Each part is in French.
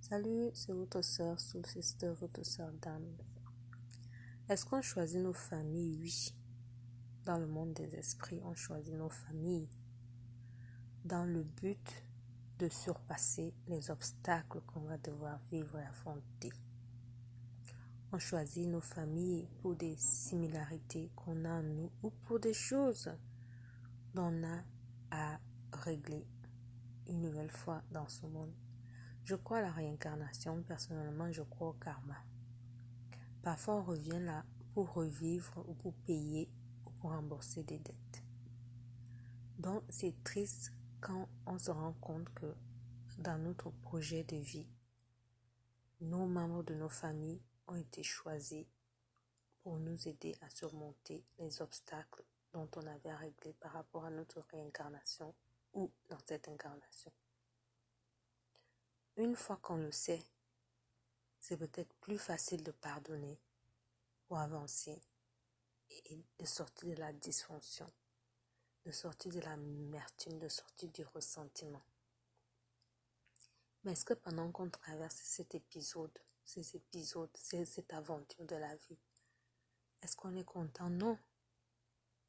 Salut, c'est votre soeur, Soul Sister, votre soeur d'âme. Est-ce qu'on choisit nos familles? Oui. Dans le monde des esprits, on choisit nos familles dans le but de surpasser les obstacles qu'on va devoir vivre et affronter. On choisit nos familles pour des similarités qu'on a en nous ou pour des choses dont on a à régler une nouvelle fois dans ce monde. Je crois à la réincarnation, personnellement je crois au karma. Parfois on revient là pour revivre ou pour payer ou pour rembourser des dettes. Donc c'est triste quand on se rend compte que dans notre projet de vie, nos membres de nos familles ont été choisis pour nous aider à surmonter les obstacles dont on avait à régler par rapport à notre réincarnation ou dans cette incarnation. Une fois qu'on le sait, c'est peut-être plus facile de pardonner pour avancer et de sortir de la dysfonction, de sortir de l'amertume, de sortir du ressentiment. Mais est-ce que pendant qu'on traverse cette aventure de la vie, est-ce qu'on est content? Non.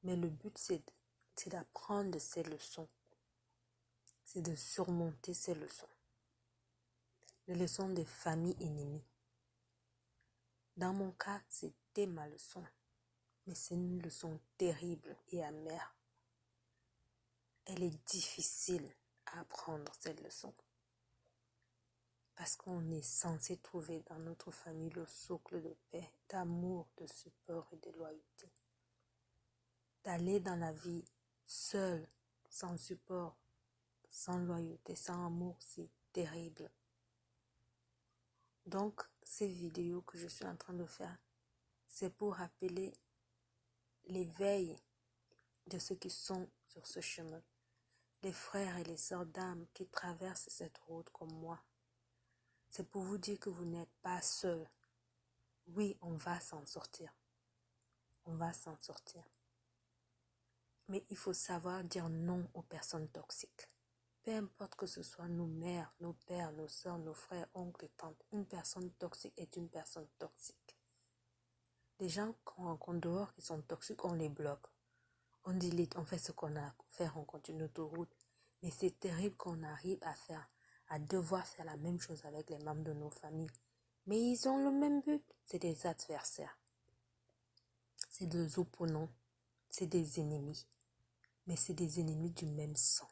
Mais le but, c'est d'apprendre de ces leçons. C'est de surmonter ces leçons. Les leçons des familles ennemies. Dans mon cas, c'était ma leçon. Mais c'est une leçon terrible et amère. Elle est difficile à apprendre, cette leçon. Parce qu'on est censé trouver dans notre famille le socle de paix, d'amour, de support et de loyauté. D'aller dans la vie seul, sans support, sans loyauté, sans amour, c'est terrible. Donc, ces vidéos que je suis en train de faire, c'est pour rappeler l'éveil de ceux qui sont sur ce chemin. Les frères et les sœurs d'âme qui traversent cette route comme moi. C'est pour vous dire que vous n'êtes pas seuls. Oui, on va s'en sortir. On va s'en sortir. Mais il faut savoir dire non aux personnes toxiques. Peu importe que ce soit nos mères, nos pères, nos soeurs, nos frères, oncles et tantes, une personne toxique est une personne toxique. Les gens qu'on rencontre dehors qui sont toxiques, on les bloque. On delete, on fait ce qu'on a à faire, on continue notre route. Mais c'est terrible qu'on arrive à devoir faire la même chose avec les membres de nos familles. Mais ils ont le même but, c'est des adversaires. C'est des opposants, c'est des ennemis. Mais c'est des ennemis du même sang.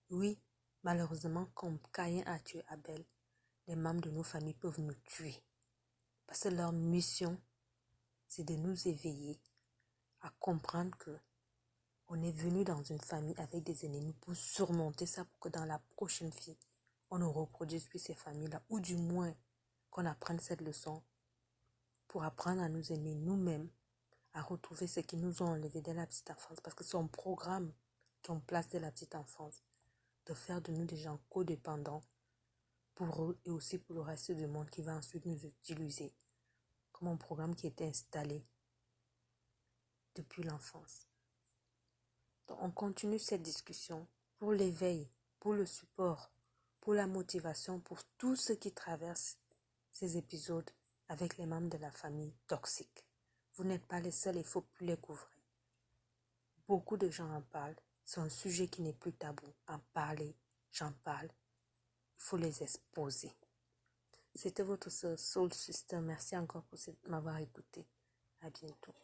Oui, malheureusement, quand Caïn a tué Abel, les membres de nos familles peuvent nous tuer. Parce que leur mission, c'est de nous éveiller à comprendre que on est venu dans une famille avec des ennemis pour surmonter ça, pour que dans la prochaine vie, on ne reproduise plus ces familles-là, ou du moins qu'on apprenne cette leçon pour apprendre à nous aimer nous-mêmes, à retrouver ce qui nous ont enlevé dès la petite enfance, parce que c'est un programme qu'on place dès la petite enfance, de faire de nous des gens codépendants pour eux et aussi pour le reste du monde qui va ensuite nous utiliser comme un programme qui était installé depuis l'enfance. Donc on continue cette discussion pour l'éveil, pour le support, pour la motivation, pour tous ceux qui traversent ces épisodes avec les membres de la famille toxique. Vous n'êtes pas les seuls, il faut plus les couvrir. Beaucoup de gens en parlent. C'est un sujet qui n'est plus tabou. En parler, j'en parle. Il faut les exposer. C'était votre Soul Sister. Merci encore pour m'avoir écouté. À bientôt.